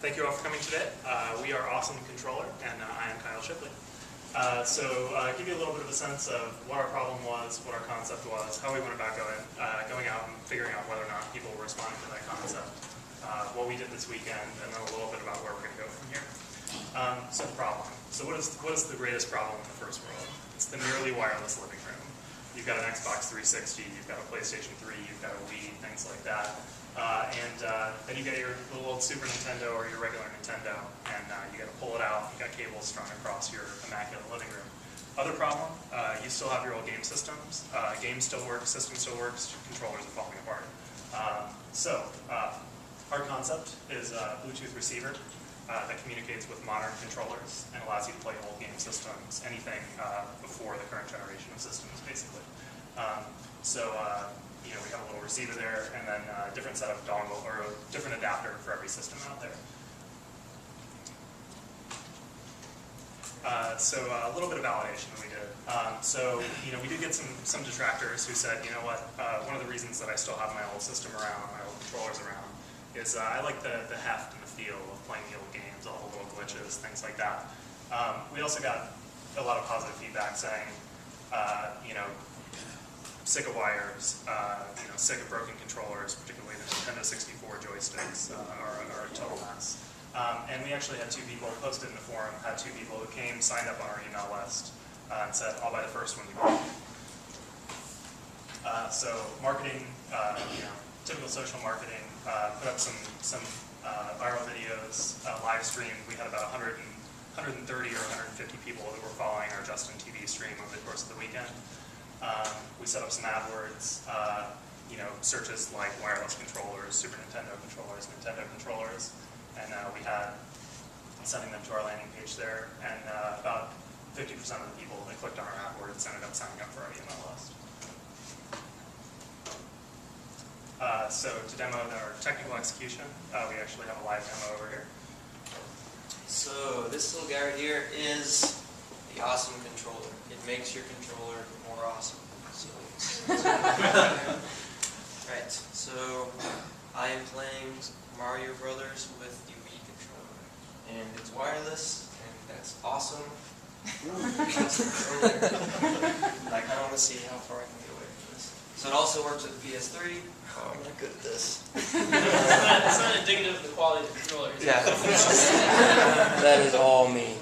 thank you all for coming today. We are Awesome Controller, and I am Kyle Shipley. Give you a little bit of a sense of what our problem was, what our concept was, how we went about going out and figuring out whether or not people were responding to that concept, what we did this weekend, and then a little bit about where we're going to go from here. So the problem. So what is the greatest problem in the first world? It's the nearly wireless living room. You've got an Xbox 360, you've got a PlayStation 3, you've got a Wii, things like that. Then you get your little old Super Nintendo or your regular Nintendo, and you got to pull it out. You got cables strung across your immaculate living room. Other problem, you still have your old game systems. Games still work, system still works, controllers are falling apart. Our concept is a Bluetooth receiver that communicates with modern controllers and allows you to play old game systems, anything before the current generation of systems, basically. We have a little receiver there, and then a different set of dongle or a different adapter for every system out there. A little bit of validation that we did. We did get some detractors who said, you know what, one of the reasons that I still have my old system around, my old controllers around, is I like the heft and the feel of playing the old games, all the little glitches, things like that. We also got a lot of positive feedback saying, sick of wires, sick of broken controllers, particularly the Nintendo 64 joysticks are a total mess. And we actually had two people posted in the forum, two people who came, signed up on our email list, and said, I'll buy the first one you buy. Marketing, typical social marketing, put up some viral videos, live streamed. We had about 130 or 150 people that were following our Justin TV stream over the course of the weekend. We set up some AdWords, searches like wireless controllers, Super Nintendo controllers, and we had sending them to our landing page there, and about 50% of the people that clicked on our AdWords ended up signing up for our email list. To demo our technical execution, we actually have a live demo over here. So this little guy right here is the Awesome Controller. It makes your controller more awesome. Right, so I am playing Mario Brothers with the Wii controller. And it's wireless, and that's awesome. I kind of want to see how far I can get away from this. So it also works with the PS3. Oh, I'm not good at this. It's not indicative of the quality of the controller. Yeah, that is all me.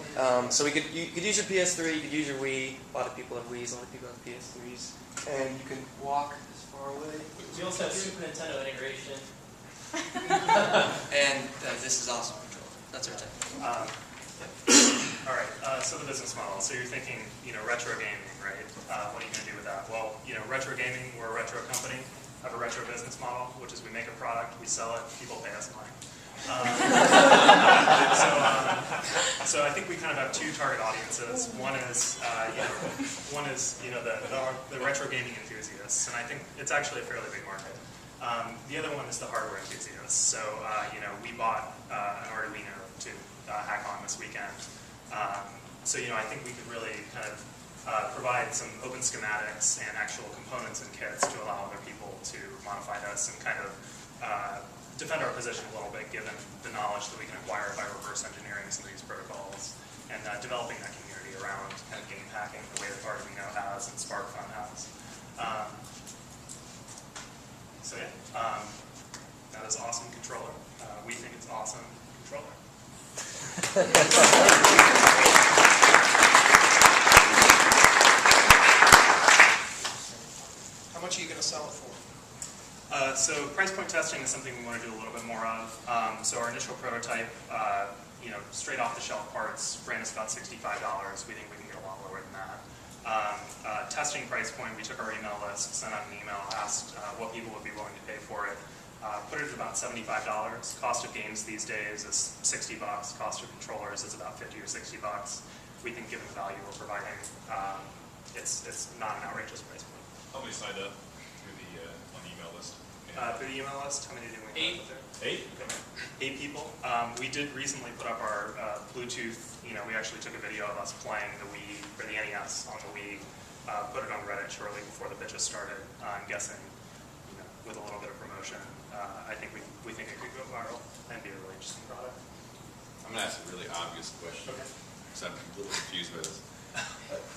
So you could use your PS3, you could use your Wii. A lot of people have Wiis, a lot of people have PS3s. And you can walk as far away. We also have Super Nintendo integration. And this is Awesome Controller. That's our technical. All right, so the business model. So you're thinking, retro gaming, right? What are you going to do with that? Well, retro gaming, we're a retro company. Have a retro business model, which is we make a product, we sell it, people pay us money. So I think we kind of have two target audiences. One is the retro gaming enthusiasts, and I think it's actually a fairly big market. The other one is the hardware enthusiasts. So we bought an Arduino to hack on this weekend. I think we could really kind of provide some open schematics and actual components and kits to allow other people to modify this and kind of defend our position a little bit, given the knowledge that we can acquire by reverse engineering some of these protocols and developing that community around kind of game hacking the way that Arduino has and SparkFun has. That is Awesome Controller. We think it's Awesome Controller. How much are you going to sell it for? Price point testing is something we want to do a little bit more of. Our initial prototype, straight off the shelf parts, ran us about $65. We think we can get a lot lower than that. Testing price point, we took our email list, sent out an email, asked what people would be willing to pay for it. Put it at about $75. Cost of games these days is $60. Cost of controllers is about $50 or $60. We think, given the value we're providing, it's not an outrageous price point. How many signed up through the on the email list? Through the email list, how many did we have? 8. 8 people. We did recently put up our Bluetooth. We actually took a video of us playing the Wii or the NES on the Wii. Put it on Reddit shortly before the bitches started. I'm guessing, with a little bit of promotion, I think we think it could go viral and be a really interesting product. obvious question, Okay. because I'm a little confused by this.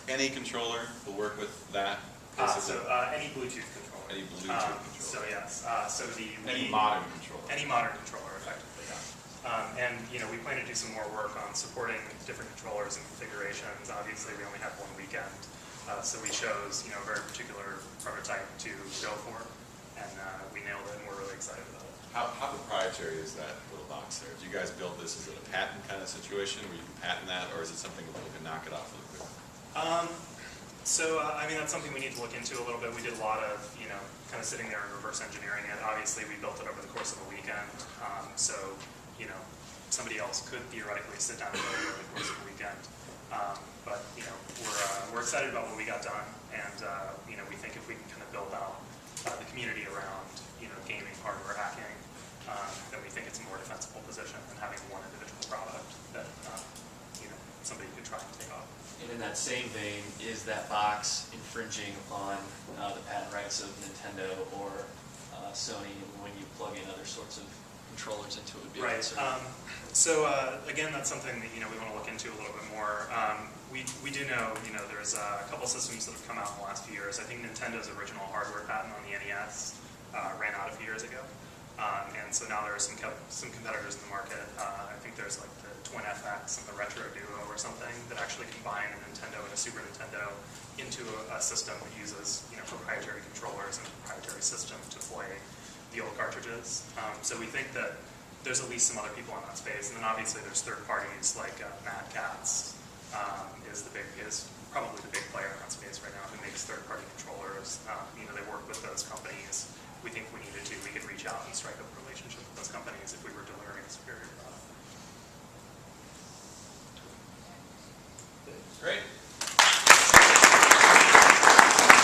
Any controller will work with that? Any Bluetooth controller. Any Bluetooth controller? So yes, so the Any Wii- modern controller? Any modern controller, effectively, yeah. And we plan to do some more work on supporting different controllers and configurations. Obviously, we only have one weekend, so we chose a very particular prototype to go for, and we nailed it, and we're really excited about it. How proprietary is that little box there? If you guys built this, is it a patent kind of situation where you can patent that, or is it something where you can knock it off really quick? That's something we need to look into a little bit. We did a lot of, kind of sitting there and reverse engineering it. Obviously, we built it over the course of a weekend, somebody else could theoretically sit down and build it over the course of a weekend. We're excited about what we got done, and we think if we can kind of build out the community around, gaming, hardware hacking, then we think it's a more defensible position than having one individual product that, somebody could try and take off. And in that same vein, is that box infringing on the patent rights of Nintendo or Sony when you plug in other sorts of controllers into it? Would be a Right. concern. Again, that's something that we want to look into a little bit more. We do know there's a couple systems that have come out in the last few years. I think Nintendo's original hardware patent on the NES ran out a few years ago, and so now there are some competitors in the market. I think there's like the Twin FX and the Retro Duo or something that actually combine a Nintendo and a Super Nintendo into a system that uses proprietary controllers and a proprietary system to play the old cartridges. So we think that there's at least some other people in that space, and then obviously there's third parties like Mad Catz is probably the big player in that space right now, who makes third-party controllers. They work with those companies. We think if we needed to, we could reach out and strike up a relationship with those companies if we were delivering a superior product. Great.